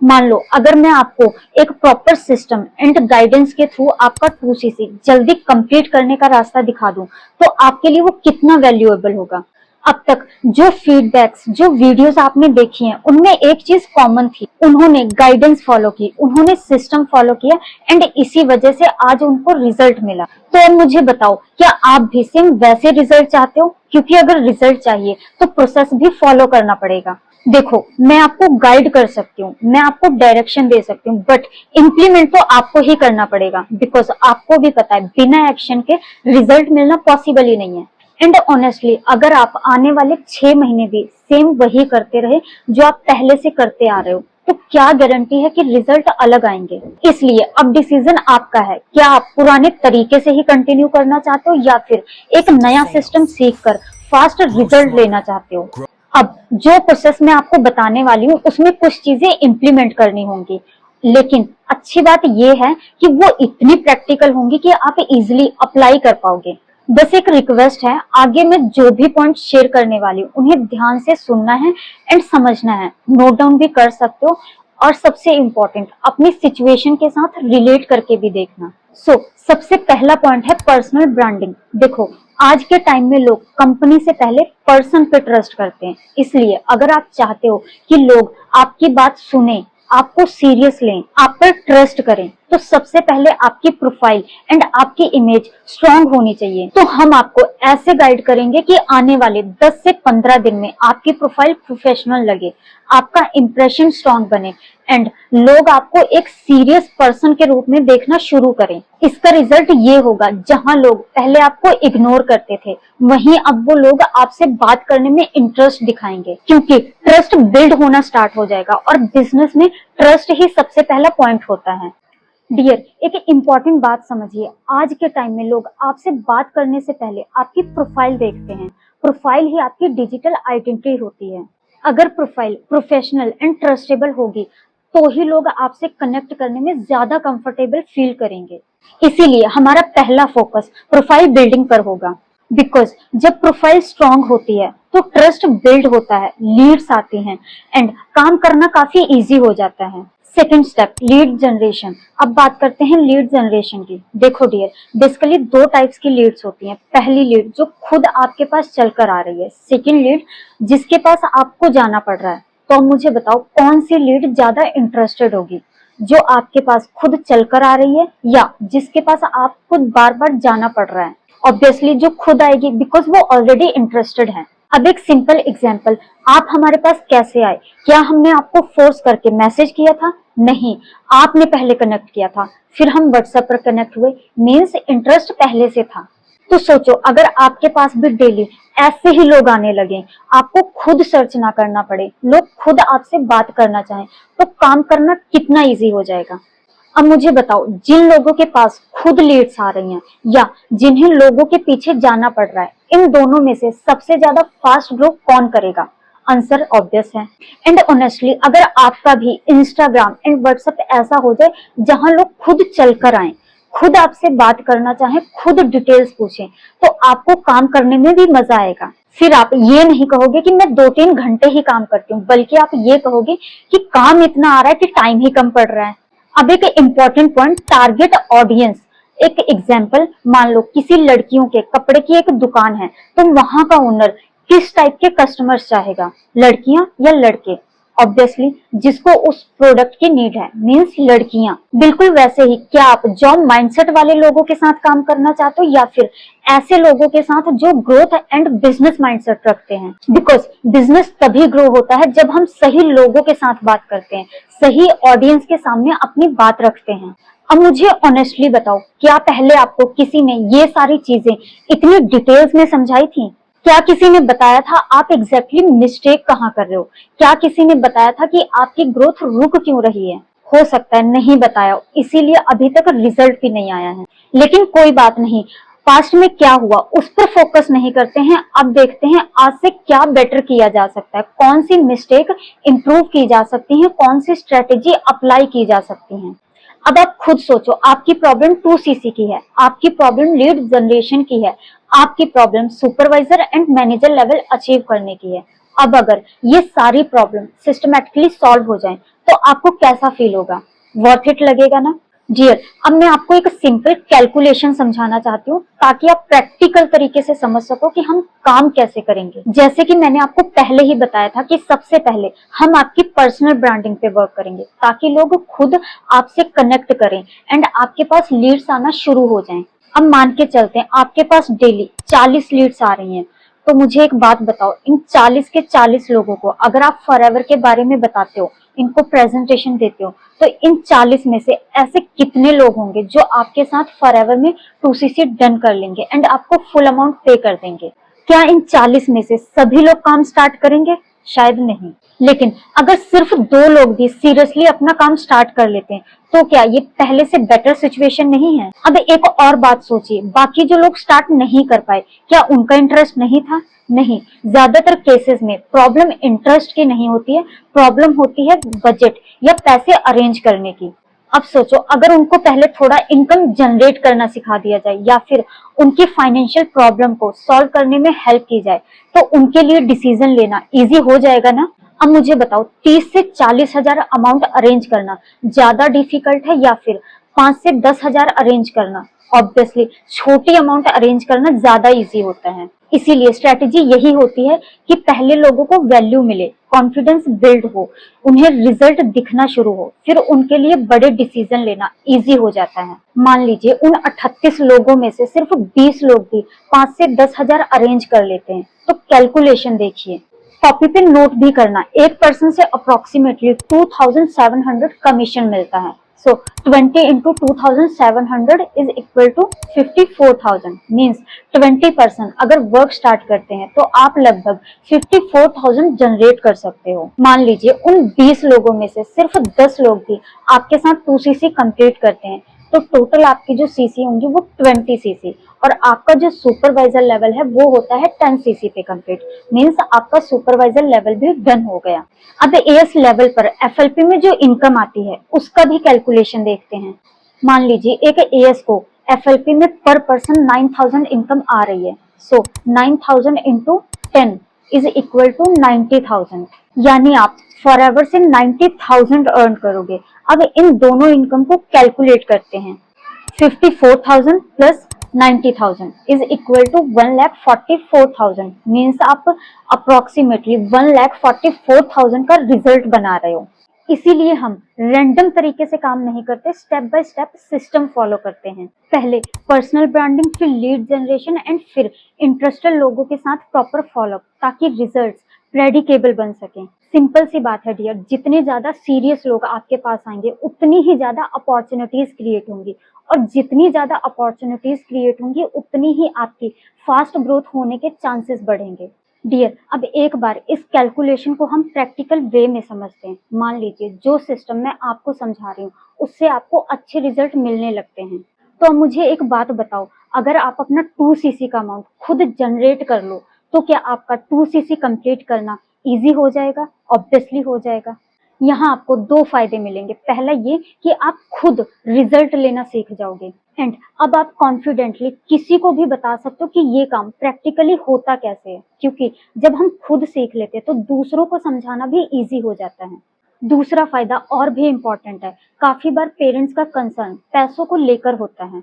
मान लो अगर मैं आपको एक प्रॉपर सिस्टम एंड गाइडेंस के थ्रू आपका 2cc जल्दी कंप्लीट करने का रास्ता दिखा दूं, तो आपके लिए वो कितना वैल्यूएबल होगा। अब तक जो फीडबैक्स, जो वीडियोस आपने देखी हैं, उनमें एक चीज कॉमन थी, उन्होंने गाइडेंस फॉलो की, उन्होंने सिस्टम फॉलो किया एंड इसी वजह से आज उनको रिजल्ट मिला। तो अब मुझे बताओ, क्या आप भी सेम वैसे रिजल्ट चाहते हो? क्योंकि अगर रिजल्ट चाहिए तो प्रोसेस भी फॉलो करना पड़ेगा। देखो, मैं आपको गाइड कर सकती हूँ, मैं आपको डायरेक्शन दे सकती हूँ, बट इम्प्लीमेंट तो आपको ही करना पड़ेगा। बिकॉज आपको भी पता है बिना एक्शन के रिजल्ट मिलना पॉसिबल ही नहीं है। एंड ऑनेस्टली अगर आप आने वाले 6 महीने भी सेम वही करते रहे जो आप पहले से करते आ रहे हो, तो क्या गारंटी है कि रिजल्ट अलग आएंगे। इसलिए अब डिसीजन आपका है, क्या आप पुराने तरीके से ही कंटिन्यू करना चाहते हो या फिर एक नया सिस्टम सीखकर फास्ट रिजल्ट लेना चाहते हो। अब जो प्रोसेस मैं आपको बताने वाली हूँ उसमें कुछ चीजें इम्प्लीमेंट करनी होंगी, लेकिन अच्छी बात यह है कि वो इतनी प्रैक्टिकल होंगी कि आप इजिली अप्लाई कर पाओगे। बस एक रिक्वेस्ट है, आगे मैं जो भी पॉइंट शेयर करने वाली हूँ उन्हें ध्यान से सुनना है एंड समझना है। नोट डाउन भी कर सकते हो और सबसे इम्पोर्टेंट अपनी सिचुएशन के साथ रिलेट करके भी देखना। सबसे पहला पॉइंट है पर्सनल ब्रांडिंग। देखो, आज के टाइम में लोग कंपनी से पहले पर्सन पे ट्रस्ट करते हैं, इसलिए अगर आप चाहते हो कि लोग आपकी बात सुने, आपको सीरियस लें, आप पर ट्रस्ट करें, तो सबसे पहले आपकी प्रोफाइल एंड आपकी इमेज स्ट्रांग होनी चाहिए। तो हम आपको ऐसे गाइड करेंगे कि आने वाले 10 से 15 दिन में आपकी प्रोफाइल प्रोफेशनल लगे, आपका इंप्रेशन स्ट्रांग बने एंड लोग आपको एक सीरियस पर्सन के रूप में देखना शुरू करें। इसका रिजल्ट ये होगा, जहां लोग पहले आपको इग्नोर करते थे, वहीं अब वो लोग आपसे बात करने में इंटरेस्ट दिखाएंगे, क्योंकि ट्रस्ट बिल्ड होना स्टार्ट हो जाएगा और बिजनेस में ट्रस्ट ही सबसे पहला पॉइंट होता है। डियर, एक इम्पॉर्टेंट बात समझिए, आज के टाइम में लोग आपसे बात करने से पहले आपकी प्रोफाइल देखते हैं। प्रोफाइल ही आपकी डिजिटल आइडेंटिटी होती है। अगर प्रोफाइल प्रोफेशनल एंड ट्रस्टेबल होगी तो ही लोग आपसे कनेक्ट करने में ज्यादा कंफर्टेबल फील करेंगे। इसीलिए हमारा पहला फोकस प्रोफाइल बिल्डिंग पर होगा। बिकॉज जब प्रोफाइल स्ट्रांग होती है तो ट्रस्ट बिल्ड होता है, लीड्स आती हैं एंड काम करना काफी इजी हो जाता है। Second step, lead generation. अब बात करते हैं लीड जनरेशन की। देखो डियर, बेसिकली 2 टाइप्स की लीड्स होती हैं। पहली लीड जो खुद आपके पास चलकर आ रही है, सेकेंड लीड जिसके पास आपको जाना पड़ रहा है। तो मुझे बताओ कौन सी लीड ज्यादा इंटरेस्टेड होगी, जो आपके पास खुद चलकर आ रही है या जिसके पास आप खुद बार बार जाना पड़ रहा है? ऑब्वियसली जो खुद आएगी, बिकॉज वो ऑलरेडी इंटरेस्टेड है। अब एक सिंपल एग्जांपल, आप हमारे पास कैसे आए? क्या हमने आपको फोर्स करके मैसेज किया था? नहीं, आपने पहले कनेक्ट किया था, फिर हम व्हाट्सएप पर कनेक्ट हुए, मीन्स इंटरेस्ट पहले से था। तो सोचो अगर आपके पास भी डेली ऐसे ही लोग आने लगे, आपको खुद सर्च ना करना पड़े, लोग खुद आपसे बात करना चाहें, तो काम करना कितना इजी हो जाएगा। अब मुझे बताओ, जिन लोगों के पास खुद लीड्स आ रही हैं या जिन्हें लोगों के पीछे जाना पड़ रहा है, इन दोनों में से सबसे ज्यादा फास्ट ग्रो कौन करेगा? आंसर ऑब्वियस है। एंड ऑनेस्टली अगर आपका भी इंस्टाग्राम एंड व्हाट्सएप ऐसा हो जाए जहां लोग खुद चलकर आए, खुद आपसे बात करना चाहें, खुद डिटेल्स पूछें, तो आपको काम करने में भी मजा आएगा। फिर आप ये नहीं कहोगे कि मैं 2-3 घंटे ही काम करती हूँ, बल्कि आप ये कहोगे कि काम इतना आ रहा है कि टाइम ही कम पड़ रहा है। अब एक इम्पोर्टेंट पॉइंट, टारगेट ऑडियंस। एक एग्जाम्पल, मान लो किसी लड़कियों के कपड़े की एक दुकान है, तो वहां का ओनर किस टाइप के कस्टमर्स चाहेगा, लड़कियां या लड़के? ऑब्वियसली जिसको उस प्रोडक्ट की नीड है, मींस लड़कियां। बिल्कुल वैसे ही क्या आप जॉब माइंडसेट वाले लोगों के साथ काम करना चाहते हो या फिर ऐसे लोगों के साथ जो ग्रोथ एंड बिजनेस माइंडसेट रखते हैं? बिकॉज बिजनेस तभी ग्रो होता है जब हम सही लोगों के साथ बात करते हैं, सही ऑडियंस के सामने अपनी बात रखते हैं। अब मुझे ऑनेस्टली बताओ, क्या पहले आपको किसी ने ये सारी चीजें इतनी डिटेल्स में समझाई थी? क्या किसी ने बताया था आप एग्जैक्टली मिस्टेक कहाँ कर रहे हो? क्या किसी ने बताया था कि आपकी ग्रोथ रुक क्यों रही है? हो सकता है नहीं बताया, इसीलिए अभी तक रिजल्ट भी नहीं आया है। लेकिन कोई बात नहीं, पास्ट में क्या हुआ उस पर फोकस नहीं करते हैं, अब देखते हैं आज से क्या बेटर किया जा सकता है, कौन सी मिस्टेक इंप्रूव की जा सकती है, कौन सी स्ट्रेटेजी अप्लाई की जा सकती है। अब आप खुद सोचो, आपकी प्रॉब्लम 2cc की है, आपकी प्रॉब्लम लीड जनरेशन की है, आपकी problem supervisor and manager level achieve करने की है। अब अगर ये सारी प्रॉब्लम सिस्टमैटिकली सॉल्व हो जाए तो आपको कैसा फील होगा? वर्थ इट लगेगा ना? डियर, अब मैं आपको एक सिंपल कैलकुलेशन समझाना चाहती हूँ ताकि आप प्रैक्टिकल तरीके से समझ सको कि हम काम कैसे करेंगे। जैसे कि मैंने आपको पहले ही बताया था कि सबसे पहले हम आपकी पर्सनल ब्रांडिंग पे वर्क करेंगे ताकि लोग खुद आपसे कनेक्ट करें एंड आपके पास लीड्स आना शुरू हो जाएं। अब मान के चलते हैं आपके पास डेली 40 लीड्स आ रही हैं, तो मुझे एक बात बताओ, इन 40 के 40 लोगों को अगर आप फॉरएवर के बारे में बताते हो, इनको प्रेजेंटेशन देते हो, तो इन 40 में से ऐसे कितने लोग होंगे जो आपके साथ फॉरएवर में 2cc डन कर लेंगे एंड आपको फुल अमाउंट पे कर देंगे? क्या इन 40 में से सभी लोग काम स्टार्ट करेंगे? शायद नहीं। लेकिन अगर सिर्फ 2 लोग भी सीरियसली अपना काम स्टार्ट कर लेते हैं तो क्या ये पहले से बेटर सिचुएशन नहीं है? अब एक और बात सोचिए, बाकी जो लोग स्टार्ट नहीं कर पाए, क्या उनका इंटरेस्ट नहीं था? नहीं, ज्यादातर केसेस में प्रॉब्लम इंटरेस्ट की नहीं होती है, प्रॉब्लम होती है बजट या पैसे अरेंज करने की। अब सोचो, अगर उनको पहले थोड़ा इनकम जनरेट करना सिखा दिया जाए या फिर उनकी फाइनेंशियल प्रॉब्लम को सॉल्व करने में हेल्प की जाए तो उनके लिए डिसीजन लेना इजी हो जाएगा ना? अब मुझे बताओ, 30 से 40 हजार अमाउंट अरेंज करना ज्यादा डिफिकल्ट है या फिर 5 से 10 हजार अरेंज करना? ऑब्वियसली छोटी अमाउंट अरेंज करना ज्यादा इजी होता है। इसीलिए स्ट्रेटेजी यही होती है कि पहले लोगों को वैल्यू मिले, कॉन्फिडेंस बिल्ड हो, उन्हें रिजल्ट दिखना शुरू हो, फिर उनके लिए बड़े डिसीजन लेना इजी हो जाता है। मान लीजिए उन 38 लोगों में से सिर्फ 20 लोग भी 5 से 10 हजार अरेंज कर लेते हैं, तो कैलकुलेशन देखिए, कॉपी पे नोट भी करना, एक पर्सन से अप्रोक्सीमेटली 2700 कमीशन मिलता है। So 20 into 2700 is equal to 54,000 means 20% अगर वर्क स्टार्ट करते हैं तो आप लगभग 54,000 जनरेट कर सकते हो। मान लीजिए उन 20 लोगों में से सिर्फ 10 लोग भी आपके साथ 2cc कंप्लीट करते हैं तो टोटल आपकी जो सीसी होंगी वो 20cc और आपका जो सुपरवाइजर लेवल है वो होता है 10cc पे कंप्लीट, मींस आपका सुपरवाइजर लेवल भी डन हो गया। अब एएस लेवल पर एफएलपी में जो इनकम आती है उसका भी कैलकुलेशन देखते हैं। मान लीजिए एक एएस को एफएलपी में पर पर्सन 9000 इनकम आ रही है, सो 9000 इंटू 10 इज इक्वल टू 90,000, यानी आप फॉरएवर से 90,000 अर्न करोगे। अब इन दोनों इनकम को कैलकुलेट करते हैं, 54,000 plus 90,000 is equal to 1,44,000 means आप अप्रोक्सीमेटली 1,44,000 का रिजल्ट बना रहे हो। इसीलिए हम रैंडम तरीके से काम नहीं करते, step by step system follow करते हैं। पहले पर्सनल ब्रांडिंग, फिर लीड जनरेशन एंड फिर इंटरेस्टेड लोगों के साथ प्रॉपर फॉलोअप ताकि रिजल्ट्स प्रेडिकेबल बन सकें। सिंपल सी बात है डियर, जितने ज्यादा सीरियस लोग आपके पास आएंगे उतनी ही ज्यादा अपॉर्चुनिटीज क्रिएट होंगी और जितनी ज्यादा अपॉर्चुनिटीज क्रिएट होंगी उतनी ही आपकी फास्ट ग्रोथ होने के चांसेस बढ़ेंगे। डियर, अब एक बार इस कैलकुलेशन को हम प्रैक्टिकल वे में समझते हैं। मान लीजिए जो सिस्टम मैं आपको समझा रही हूँ उससे आपको अच्छे रिजल्ट मिलने लगते हैं, तो अब मुझे एक बात बताओ, अगर आप अपना 2cc का अमाउंट खुद जनरेट कर लो तो क्या आपका 2cc कंप्लीट करना इजी हो जाएगा? ऑब्वियसली हो जाएगा। यहाँ आपको 2 फायदे मिलेंगे। पहला ये कि आप खुद रिजल्ट लेना सीख जाओगे एंड अब आप कॉन्फिडेंटली किसी को भी बता सकते हो कि ये काम प्रैक्टिकली होता कैसे है, क्योंकि जब हम खुद सीख लेते हैं तो दूसरों को समझाना भी इजी हो जाता है। दूसरा फायदा और भी इम्पोर्टेंट है, काफी बार पेरेंट्स का कंसर्न पैसों को लेकर होता है।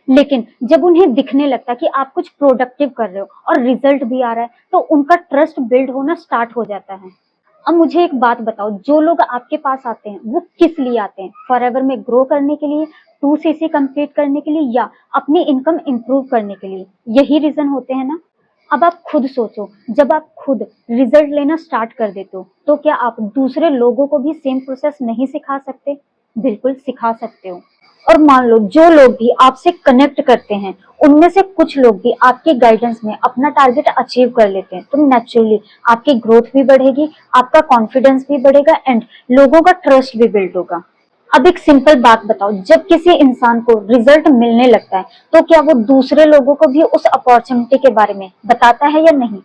लेकिन जब उन्हें दिखने लगता है कि आप कुछ प्रोडक्टिव कर रहे हो और रिजल्ट भी आ रहा है, तो उनका ट्रस्ट बिल्ड होना स्टार्ट हो जाता है। अब मुझे एक बात बताओ, जो लोग आपके पास आते हैं वो किस लिए आते हैं? फॉरएवर में ग्रो करने के लिए, 2cc कंप्लीट करने के लिए, या अपनी इनकम इंप्रूव करने के लिए? यही रीजन होते हैं ना। अब आप खुद सोचो, जब आप खुद रिजल्ट लेना स्टार्ट कर देते हो तो क्या आप दूसरे लोगों को भी सेम प्रोसेस नहीं सिखा सकते? बिल्कुल सिखा सकते हो। और मान लो जो लोग भी आपसे कनेक्ट करते हैं उनमें से कुछ लोग भी आपके गाइडेंस में अपना टारगेट अचीव कर लेते हैं, तो नेचुरली आपकी ग्रोथ भी बढ़ेगी, आपका कॉन्फिडेंस भी बढ़ेगा एंड लोगों का ट्रस्ट भी बिल्ड होगा। अब एक सिंपल बात बताओ, जब किसी इंसान को रिजल्ट मिलने लगता है तो क्या वो दूसरे लोगों को भी उस अपॉर्चुनिटी के बारे में बताता है या नहीं?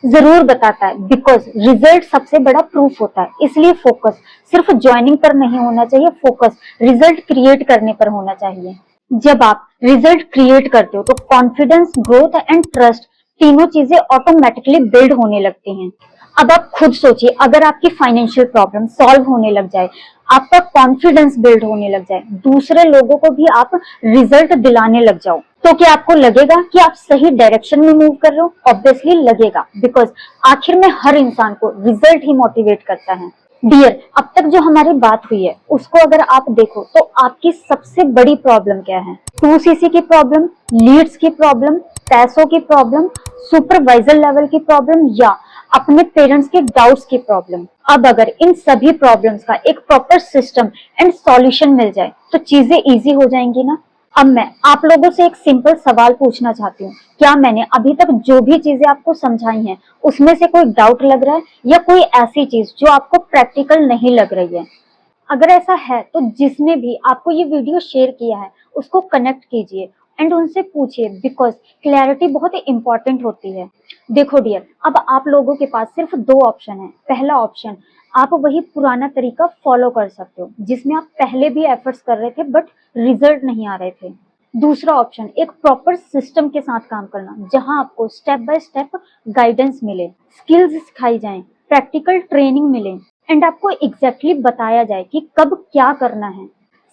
जरूर बताता है, बिकॉज रिजल्ट सबसे बड़ा प्रूफ होता है। इसलिए फोकस सिर्फ ज्वाइनिंग पर नहीं होना चाहिए, फोकस रिजल्ट क्रिएट करने पर होना चाहिए। जब आप रिजल्ट क्रिएट करते हो तो कॉन्फिडेंस, ग्रोथ एंड ट्रस्ट तीनों चीजें ऑटोमेटिकली बिल्ड होने लगती हैं। अब आप खुद सोचिए, अगर आपकी फाइनेंशियल प्रॉब्लम सॉल्व होने लग जाए, आपका कॉन्फिडेंस बिल्ड होने लग जाए, दूसरे लोगों को भी आप रिजल्ट दिलाने लग जाओ, तो क्या आपको लगेगा कि आप सही डायरेक्शन में मूव कर रहे हो? ऑब्वियसली लगेगा, बिकॉज आखिर में हर इंसान को रिजल्ट ही मोटिवेट करता है। डियर, अब तक जो हमारी बात हुई है उसको अगर आप देखो तो आपकी सबसे बड़ी प्रॉब्लम क्या है? 2cc की प्रॉब्लम, लीड्स की प्रॉब्लम, पैसों की प्रॉब्लम, सुपरवाइजर लेवल की प्रॉब्लम, या अपने पेरेंट्स के डाउट्स की प्रॉब्लम? अब अगर इन सभी प्रॉब्लम्स का एक प्रॉपर सिस्टम एंड सॉल्यूशन मिल जाए तो चीजें इजी हो जाएंगी ना। अब मैं आप लोगों से एक सिंपल सवाल पूछना चाहती हूँ, क्या मैंने अभी तक जो भी चीजें आपको समझाई हैं उसमें से कोई डाउट लग रहा है या कोई ऐसी चीज जो आपको प्रैक्टिकल नहीं लग रही है? अगर ऐसा है तो जिसने भी आपको ये वीडियो शेयर किया है उसको कनेक्ट कीजिए एंड उनसे पूछिए, बिकॉज क्लैरिटी बहुत इंपॉर्टेंट होती है। देखो डियर, अब आप लोगों के पास सिर्फ दो ऑप्शन है। पहला ऑप्शन, आप वही पुराना तरीका फॉलो कर सकते हो जिसमें आप पहले भी एफर्ट्स कर रहे थे बट रिजल्ट नहीं आ रहे थे। दूसरा ऑप्शन, एक प्रॉपर सिस्टम के साथ काम करना जहां आपको स्टेप बाय स्टेप गाइडेंस मिले, स्किल्स सिखाई जाएं, प्रैक्टिकल ट्रेनिंग मिले एंड आपको एग्जैक्टली बताया जाए कि कब क्या करना है।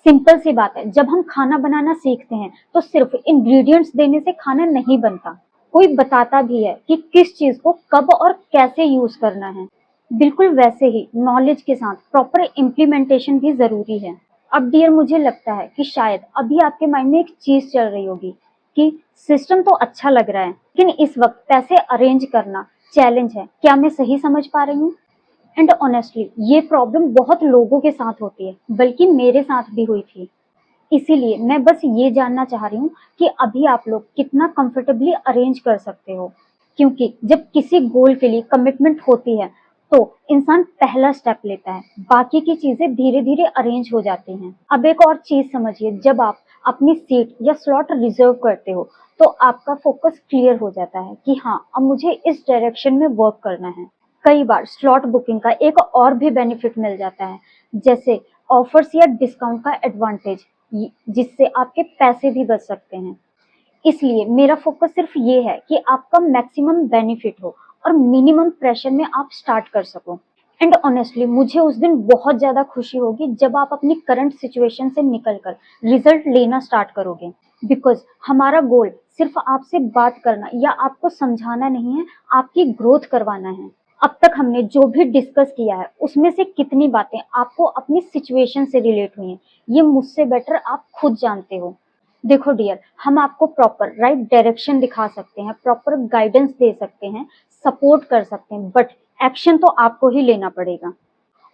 सिंपल सी बात है, जब हम खाना बनाना सीखते हैं तो सिर्फ इंग्रेडिएंट्स देने से खाना नहीं बनता, कोई बताता भी है कि किस चीज को कब और कैसे यूज करना है। बिल्कुल वैसे ही नॉलेज के साथ प्रॉपर इम्प्लीमेंटेशन भी जरूरी है। अब डियर, मुझे लगता है कि शायद अभी आपके माइंड में एक चीज चल रही होगी कि सिस्टम तो अच्छा लग रहा है लेकिन इस वक्त पैसे अरेंज करना चैलेंज है। क्या मैं सही समझ पा रही हूँ? एंड ऑनेस्टली ये प्रॉब्लम बहुत लोगों के साथ होती है, बल्कि मेरे साथ भी हुई थी। इसीलिए मैं बस ये जानना चाह रही हूँ कि अभी आप लोग कितना कंफर्टेबली अरेंज कर सकते हो, क्योंकि जब किसी गोल के लिए कमिटमेंट होती है तो इंसान पहला स्टेप लेता है, बाकी की चीजें धीरे धीरे अरेंज हो जाती हैं। अब एक और चीज समझिए, जब आप अपनी सीट या स्लॉट रिजर्व करते हो तो आपका फोकस क्लियर हो जाता है कि हाँ, अब मुझे इस डायरेक्शन में वर्क करना है। कई बार स्लॉट बुकिंग का एक और भी बेनिफिट मिल जाता है, जैसे ऑफर्स या डिस्काउंट का एडवांटेज, जिससे आपके पैसे भी बच सकते हैं। इसलिए मेरा फोकस सिर्फ ये है कि आपका मैक्सिमम बेनिफिट हो और मिनिमम प्रेशर में आप स्टार्ट कर सको। एंड ऑनेस्टली मुझे उस दिन बहुत ज्यादा खुशी होगी जब आप अपनी करंट सिचुएशन से निकलकर रिजल्ट लेना स्टार्ट करोगे, बिकॉज हमारा गोल सिर्फ आपसे बात करना या आपको समझाना नहीं है, आपकी ग्रोथ करवाना है। अब तक हमने जो भी डिस्कस किया है उसमें से कितनी बातें आपको अपनी सिचुएशन से रिलेट हुई हैं, ये मुझसे बेटर आप खुद जानते हो। देखो डियर, हम आपको प्रॉपर राइट डायरेक्शन दिखा सकते हैं, प्रॉपर गाइडेंस दे सकते हैं, सपोर्ट कर सकते हैं, बट एक्शन तो आपको ही लेना पड़ेगा।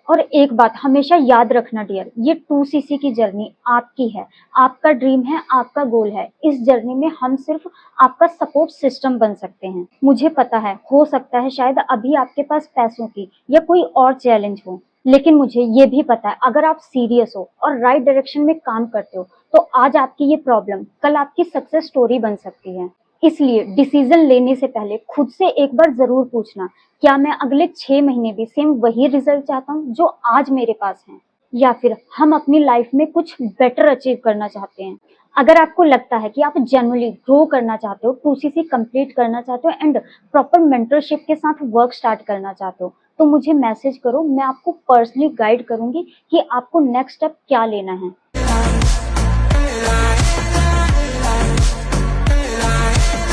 और एक बात हमेशा याद रखना डियर, ये 2cc की जर्नी आपकी है, आपका ड्रीम है, आपका गोल है। इस जर्नी में हम सिर्फ आपका सपोर्ट सिस्टम बन सकते हैं। मुझे पता है, हो सकता है शायद अभी आपके पास पैसों की या कोई और चैलेंज हो, लेकिन मुझे ये भी पता है अगर आप सीरियस हो और राइट डायरेक्शन में काम करते हो तो आज आपकी ये प्रॉब्लम कल आपकी सक्सेस स्टोरी बन सकती है। इसलिए डिसीजन लेने से पहले खुद से एक बार जरूर पूछना, क्या मैं अगले 6 महीने भी सेम वही रिजल्ट चाहता हूँ जो आज मेरे पास है, या फिर हम अपनी लाइफ में कुछ बेटर अचीव करना चाहते हैं। अगर आपको लगता है कि आप जेन्युइनली ग्रो करना चाहते हो, 2cc कंप्लीट करना चाहते हो एंड प्रॉपर मेंटरशिप के साथ वर्क स्टार्ट करना चाहते हो, तो मुझे मैसेज करो, मैं आपको पर्सनली गाइड करूंगी कि आपको नेक्स्ट स्टेप क्या लेना है।